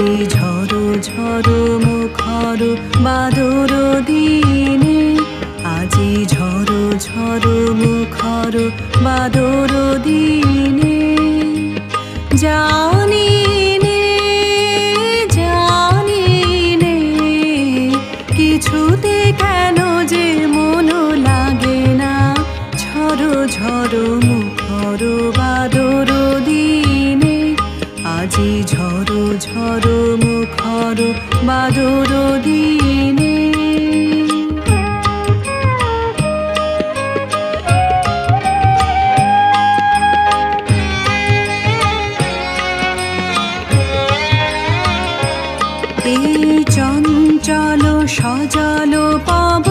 আজি ঝড়ো ঝড়ো মুখর বাদর দিনে, আজি ঝড়ো ঝড়ো মুখর বাদর দিনে। জানি নে জানি নে কিছুতে কেন যে মন লাগে না, ঝড়ো ঝড়ো মুখর বাদর দিনে, আজি ঝড়ো ঝড়ো মুখর বাদর দিনে। এই চঞ্চল সজল পবন